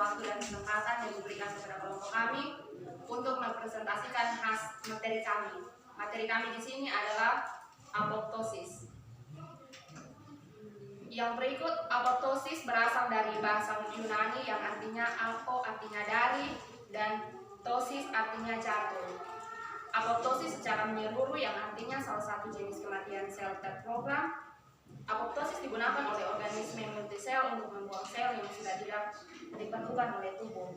waktu dan kesempatan yang diberikan kepada kelompok kami untuk mempresentasikan materi kami. Materi kami di sini adalah apoptosis. Yang berikut, apoptosis berasal dari bahasa Yunani yang artinya apo artinya dari dan tosis artinya jatuh. Apoptosis secara menyeluruh yang artinya salah satu jenis kematian sel terprogram. Apoptosis digunakan oleh organisme multisel untuk membuang sel yang sudah tidak diperlukan oleh tubuh.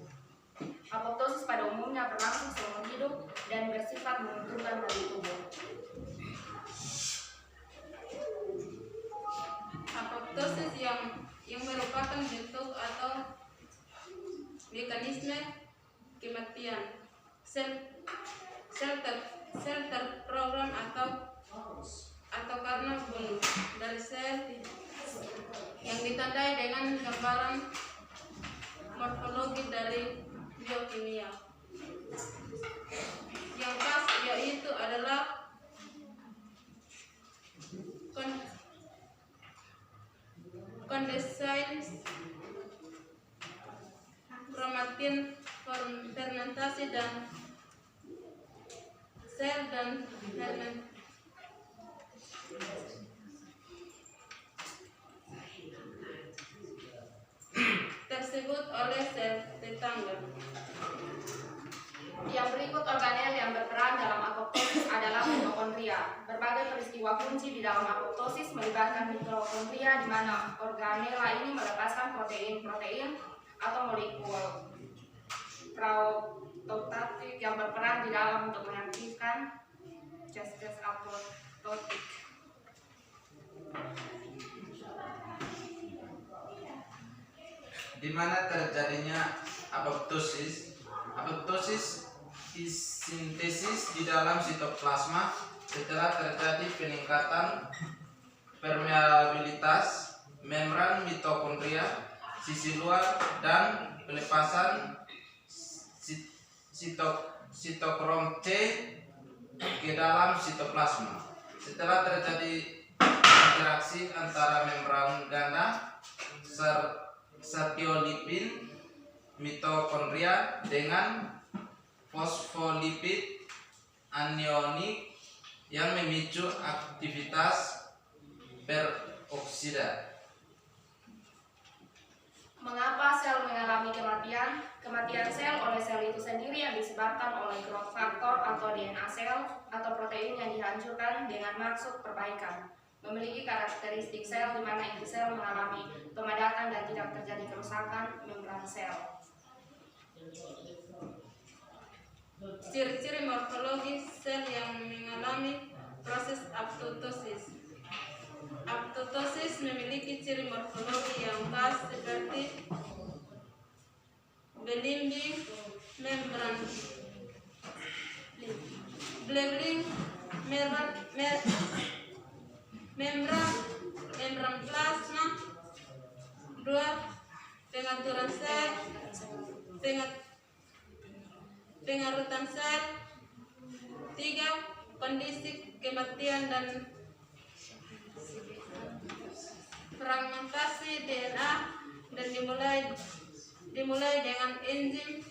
Apoptosis pada umumnya berlangsung seumur hidup dan bersifat menguntungkan bagi tubuh. Apoptosis yang merupakan bentuk atau mekanisme kematian sel terprogram atau karena bunuh dari sel yang ditandai dengan gambaran morfologi dari biokimia. Yang pas yaitu adalah kondensasi, kromatin, fermentasi dan sel dan tersebut oleh sel tetangga. Yang berikut organel yang berperan dalam apoptosis adalah mitokondria. Berbagai peristiwa kunci di dalam apoptosis melibatkan mitokondria, di mana organela ini melepaskan protein-protein atau molekul protoplatik yang berperan di dalam untuk mengaktifkan zat apoptotik. Di mana terjadinya apoptosis? Apoptosis sintesis di dalam sitoplasma setelah terjadi peningkatan permeabilitas membran mitokondria sisi luar dan pelepasan sitokrom C ke dalam sitoplasma. Setelah terjadi interaksi antara membran ganda satiolipin mitokondria dengan fosfolipid anionik yang memicu aktivitas peroksida. Mengapa sel mengalami kematian? Kematian sel oleh sel itu sendiri yang disebabkan oleh growth factor atau DNA sel atau protein yang dihancurkan dengan maksud perbaikan. Memiliki karakteristik sel di mana inti sel mengalami pemadatan dan tidak terjadi kerusakan membran sel. Ciri-ciri morfologi sel yang mengalami proses apoptosis. Apoptosis memiliki ciri morfologi yang khas seperti belimbing membran, membran plasma, 2. Pengaturan sel, pengarutan sel, 3. Kondisi kematian dan fragmentasi DNA dan dimulai dengan enzim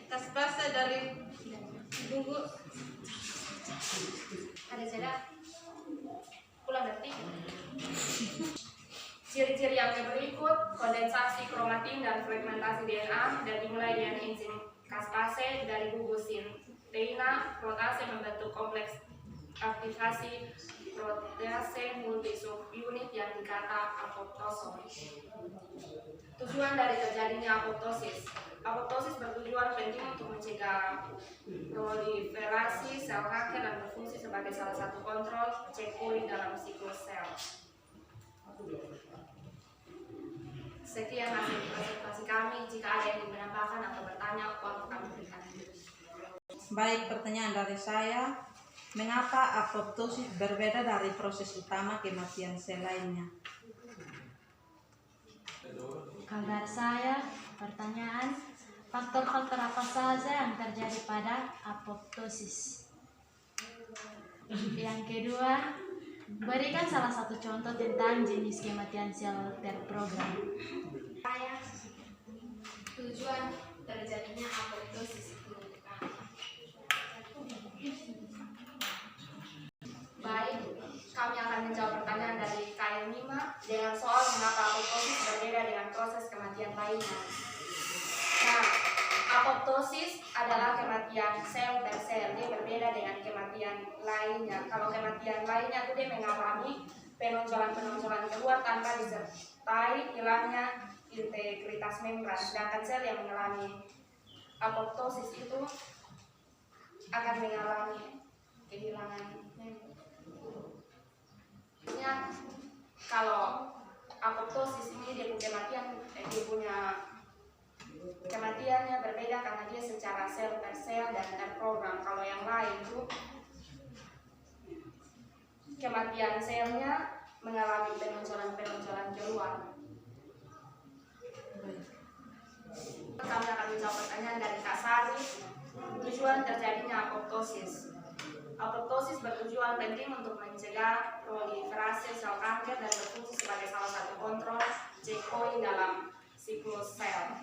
kaspase dari gugus. Ada jeda pulang detik. Ciri-ciri yang berikut: kondensasi kromatin dan fragmentasi DNA dan dimulai dengan enzim kaspase dari gugus sinteina protase membentuk kompleks aktivasi protease multisubunit yang dikata apoptosis. Tujuan dari terjadinya apoptosis. Apoptosis bertujuan penting untuk mencegah proliferasi sel kanker dan berfungsi sebagai salah satu kontrol checkpoint dalam siklus sel. Sekian hasil presentasi kami. Jika ada yang ingin menambahkan atau bertanya, waktu kami berikan. Baik, pertanyaan dari saya, mengapa apoptosis berbeda dari proses utama kematian sel lainnya? Kalau dari saya, pertanyaan, faktor-faktor apa saja yang terjadi pada apoptosis? Yang kedua, Berikan salah satu contoh tentang jenis kematian sel terprogram. Tujuan terjadinya apoptosis itu. Baik, kami akan menjawab pertanyaan dari KM5 dengan soal mengapa apoptosis berbeda dengan proses kematian lainnya. Nah, apoptosis adalah kematian sel per sel, dia berbeda dengan kematian lainnya. Kalau kematian lainnya itu dia mengalami penonjolan-penonjolan keluar tanpa disertai hilangnya integritas membran. Sedangkan sel yang mengalami apoptosis itu akan mengalami kehilangan membran. Kalau apoptosis ini dia punya kematiannya berbeda karena dia secara sel per sel dan terprogram. Kalau yang lain itu kematian selnya mengalami penonjolan-penonjolan keluar. Kami akan menjawab pertanyaan dari Kak Sari. Tujuan terjadinya apoptosis. Apoptosis bertujuan penting untuk mencegah proliferasi sel kanker dan berfungsi sebagai salah satu kontrol checkpoint dalam siklus sel.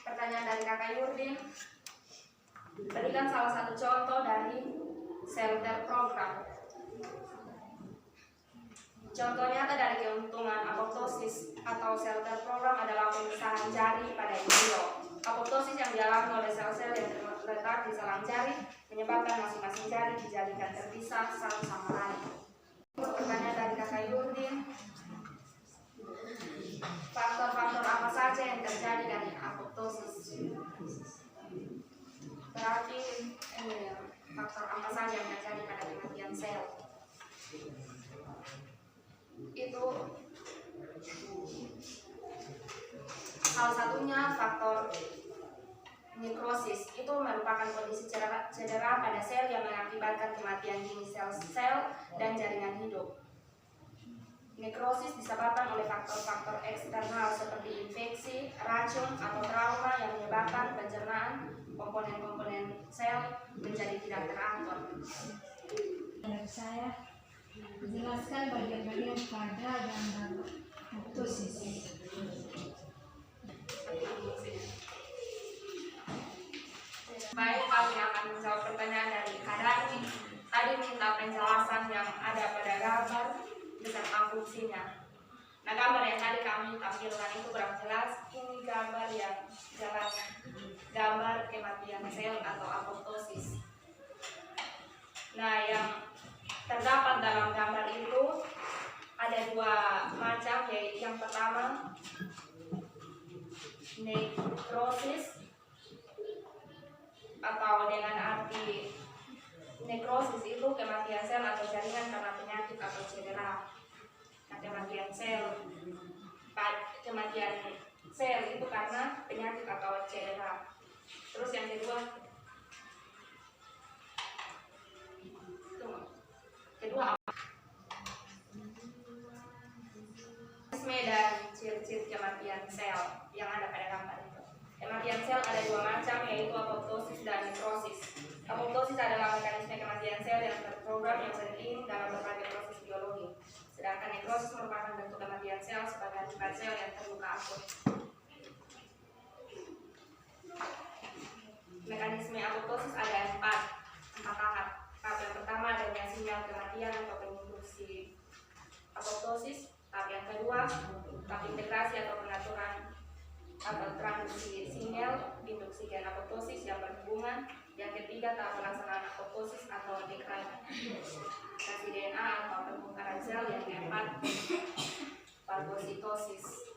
Pertanyaan dari Kakak Yurdin. Berikan salah satu contoh dari sel terprogram. Contoh nyata dari keuntungan apoptosis atau sel terprogram adalah pemisahan jari pada embrio. Apoptosis yang dialami oleh sel-sel yang terletak di selang jari menyebabkan masing-masing jari dijadikan terpisah satu sama lain. Pertanyaan dari Kakak Yurdin. Faktor-faktor apa saja yang terjadi dari apoptosis? Berarti faktor apa saja yang terjadi pada kematian sel? Itu salah satunya faktor nekrosis. Itu merupakan kondisi cedera pada sel yang mengakibatkan kematian jenis sel-sel dan jaringan hidup. Nekrosis disebabkan oleh faktor-faktor eksternal seperti infeksi, racun, atau trauma yang menyebabkan pencernaan komponen-komponen sel menjadi tidak teratur. Dari saya, menjelaskan bagian-bagian pada gambar apoptosis. Baik, kami akan menjawab pertanyaan dari Kadani. Tadi minta penjelasan yang ada pada gambar beserta fungsinya. Nah, gambar yang tadi kami tampilkan itu kurang jelas. Ini gambar yang jelas, gambar kematian sel atau apoptosis. Nah, yang terdapat dalam gambar itu ada dua macam, yaitu yang pertama nekrosis, atau dengan arti nekrosis itu kematian sel atau jaringan karena penyakit atau cedera. Nah, kematian sel itu karena penyakit atau cedera. Terus yang kedua apa? Dan ciri-ciri kematian sel yang ada pada gambar itu. Kematian sel ada dua macam, yaitu apoptosis dan nekrosis. Apoptosis adalah mekanisme kematian sel yang terprogram yang penting dalam berbagai proses biologi. Sedangkan nekrosis merupakan bentuk kematian sel sebagai akibat sel yang terluka akut. Mekanisme apoptosis ada empat tahap. Tahap yang pertama adanya sinyal kematian atau penginduksi apoptosis. Tahap yang kedua, tahap integrasi atau pengaturan atau transisi sinyal induksi gen apoptosis yang berhubungan. Yang ketiga, tahap pelaksanaan apoptosis atau degradasi DNA atau pembongkaran sel. Yang keempat, fagositosis.